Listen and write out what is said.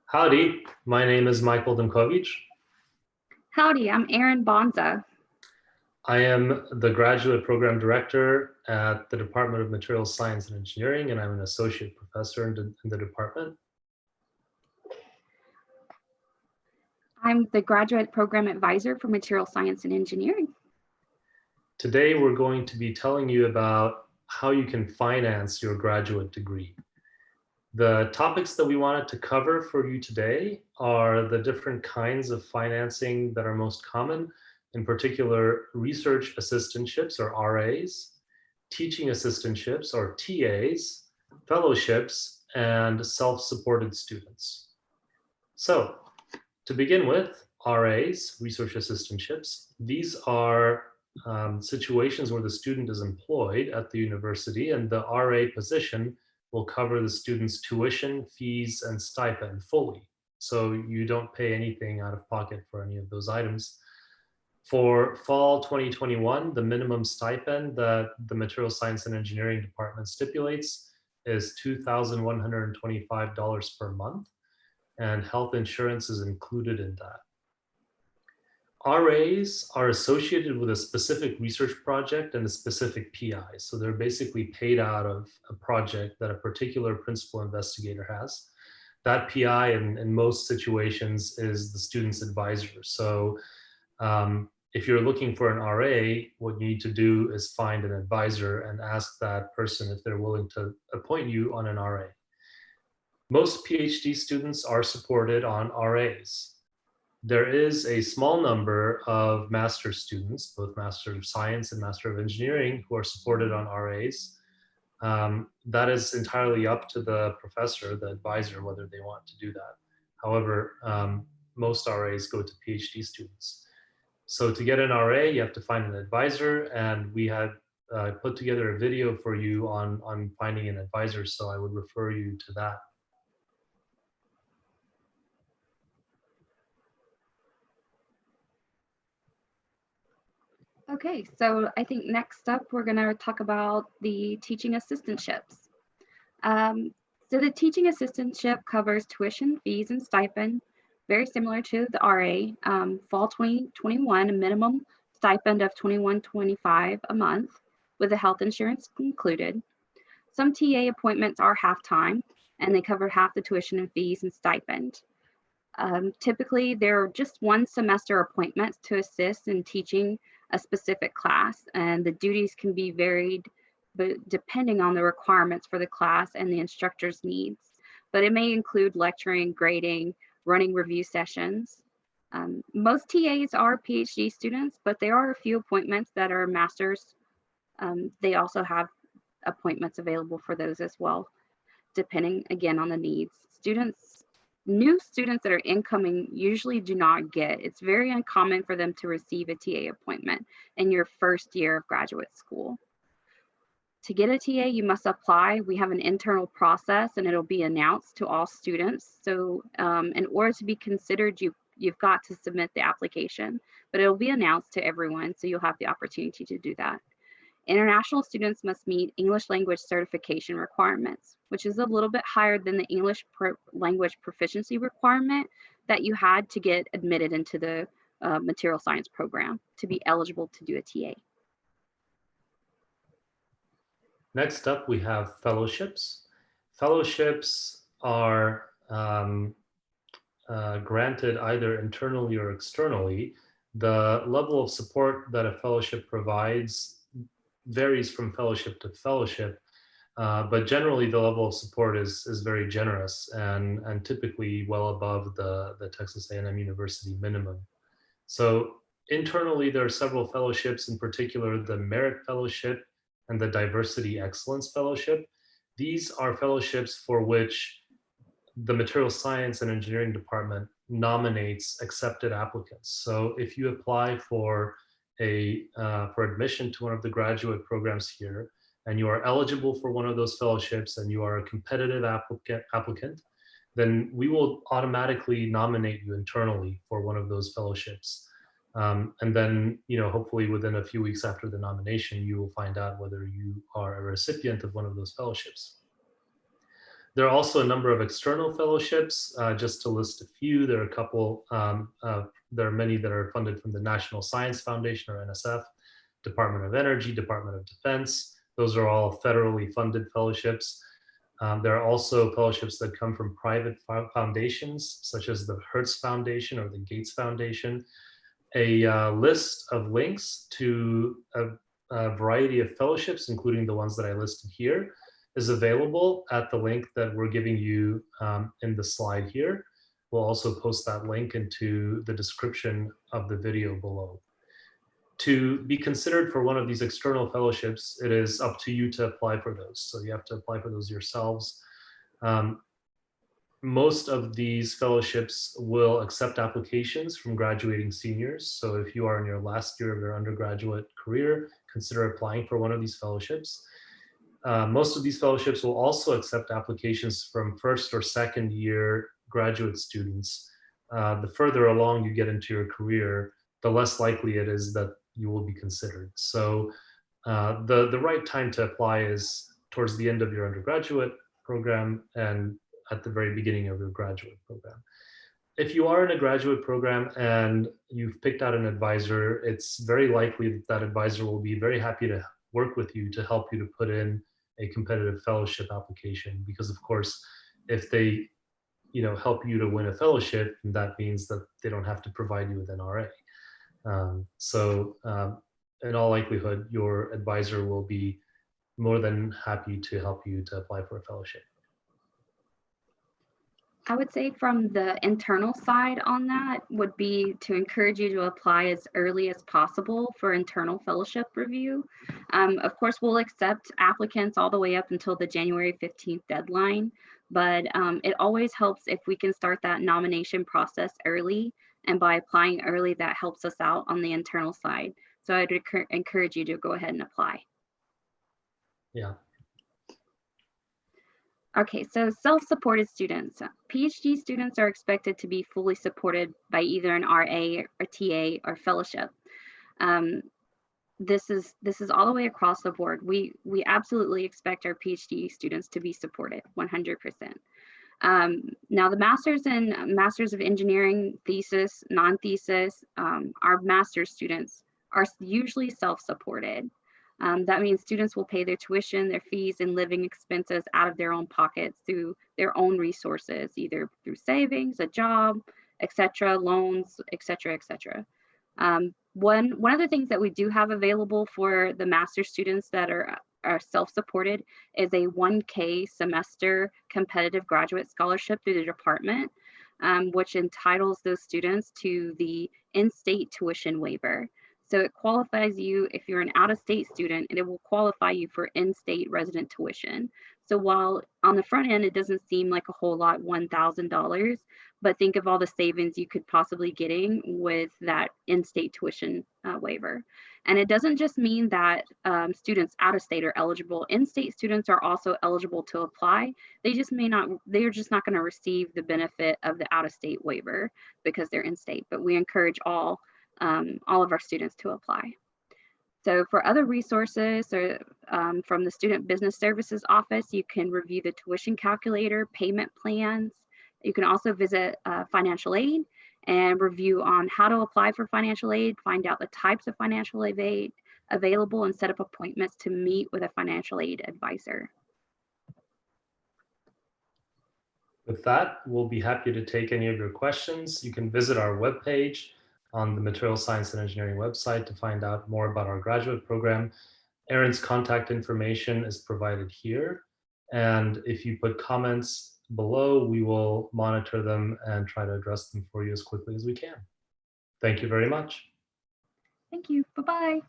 Howdy, my name is Michael Demkovich. Howdy, I'm Erin Bonza. I am the Graduate Program Director at the Department of Materials Science and Engineering, and I'm an Associate Professor in the department. I'm the Graduate Program Advisor for Material Science and Engineering. Today, we're going to be telling you about how you can finance your graduate degree. The topics that we wanted to cover for you today are the different kinds of financing that are most common, in particular, research assistantships or RAs, teaching assistantships or TAs, fellowships, and self-supported students. So to begin with, RAs, research assistantships, these are situations where the student is employed at the university and the RA position will cover the student's tuition, fees, and stipend fully. So you don't pay anything out of pocket for any of those items. For fall 2021, the minimum stipend that the Material Science and Engineering Department stipulates is $2,125 per month, and health insurance is included in that. RAs are associated with a specific research project and a specific PI. So they're basically paid out of a project that a particular principal investigator has. That PI in most situations is the student's advisor. So if you're looking for an RA, what you need to do is find an advisor and ask that person if they're willing to appoint you on an RA. Most PhD students are supported on RAs. There is a small number of master's students, both Master of Science and Master of Engineering, who are supported on RAs. That is entirely up to the professor, the advisor, whether they want to do that. However, most RAs go to PhD students. So to get an RA, you have to find an advisor, and we had put together a video for you on finding an advisor, so I would refer you to that. Okay, so I think next up we're going to talk about the teaching assistantships. So the teaching assistantship covers tuition, fees, and stipend, very similar to the RA. Fall 2021, a minimum stipend of $21.25 a month with the health insurance included. Some TA appointments are half-time, and they cover half the tuition and fees and stipend. Typically, there are just one semester appointments to assist in teaching a specific class, and the duties can be varied but depending on the requirements for the class and the instructor's needs. But it may include lecturing, grading, running review sessions. Most TAs are PhD students, but there are a few appointments that are masters. They also have appointments available for those as well, depending again on the needs. New students that are incoming usually do not get. It's very uncommon for them to receive a TA appointment in your first year of graduate school. To get a TA, you must apply. We have an internal process and it'll be announced to all students. So in order to be considered, you've got to submit the application, but it'll be announced to everyone. So you'll have the opportunity to do that. International students must meet English language certification requirements, which is a little bit higher than the English language proficiency requirement that you had to get admitted into the material science program to be eligible to do a TA. Next up, we have fellowships. Fellowships are granted either internally or externally. The level of support that a fellowship provides varies from fellowship to fellowship, but generally the level of support is very generous and typically well above the Texas A&M University minimum. So internally, there are several fellowships, in particular the Merit Fellowship and the Diversity Excellence Fellowship. These are fellowships for which the Material Science and Engineering Department nominates accepted applicants. So if you apply for admission to one of the graduate programs here, and you are eligible for one of those fellowships and you are a competitive applicant, then we will automatically nominate you internally for one of those fellowships. And then, hopefully within a few weeks after the nomination, you will find out whether you are a recipient of one of those fellowships. There are also a number of external fellowships. Just to list a few, there are a couple, there are many that are funded from the National Science Foundation, or NSF, Department of Energy, Department of Defense. Those are all federally funded fellowships. There are also fellowships that come from private foundations, such as the Hertz Foundation or the Gates Foundation. A list of links to a variety of fellowships, including the ones that I listed here, is available at the link that we're giving you in the slide here. We'll also post that link into the description of the video below. To be considered for one of these external fellowships, it is up to you to apply for those. So you have to apply for those yourselves. Most of these fellowships will accept applications from graduating seniors. So if you are in your last year of your undergraduate career, consider applying for one of these fellowships. Most of these fellowships will also accept applications from first or second year graduate students. The further along you get into your career, the less likely it is that you will be considered. So the right time to apply is towards the end of your undergraduate program and at the very beginning of your graduate program. If you are in a graduate program and you've picked out an advisor, it's very likely that that advisor will be very happy to work with you to help you to put in a competitive fellowship application, because of course, if they help you to win a fellowship, that means that they don't have to provide you with an RA. In all likelihood, your advisor will be more than happy to help you to apply for a fellowship. I would say from the internal side on that would be to encourage you to apply as early as possible for internal fellowship review. Of course, we'll accept applicants all the way up until the January 15th deadline, but it always helps if we can start that nomination process early. And by applying early, that helps us out on the internal side. So I'd encourage you to go ahead and apply. Yeah. Okay, so self-supported students. PhD students are expected to be fully supported by either an RA or TA or fellowship. This is all the way across the board. We absolutely expect our PhD students to be supported 100%. Now the Masters and Masters of Engineering thesis, non-thesis, our master's students are usually self-supported. That means students will pay their tuition, their fees, and living expenses out of their own pockets through their own resources, either through savings, a job, etc., loans, etc., etc. One of the things that we do have available for the master's students that are self-supported is a 1K semester competitive graduate scholarship through the department, which entitles those students to the in-state tuition waiver. So it qualifies you if you're an out-of-state student, and it will qualify you for in-state resident tuition. So while on the front end, it doesn't seem like a whole lot, $1,000, but think of all the savings you could possibly getting with that in-state tuition waiver. And it doesn't just mean that students out of state are eligible. In-state students are also eligible to apply. They're just not going to receive the benefit of the out-of-state waiver because they're in-state, but we encourage all of our students to apply. So for other resources or from the Student Business Services Office, you can review the tuition calculator, payment plans. You can also visit financial aid and review on how to apply for financial aid, find out the types of financial aid available, and set up appointments to meet with a financial aid advisor. With that, we'll be happy to take any of your questions. You can visit our webpage on the Material Science and Engineering website to find out more about our graduate program. Erin's contact information is provided here. And if you put comments below, we will monitor them and try to address them for you as quickly as we can. Thank you very much. Thank you. Bye-bye.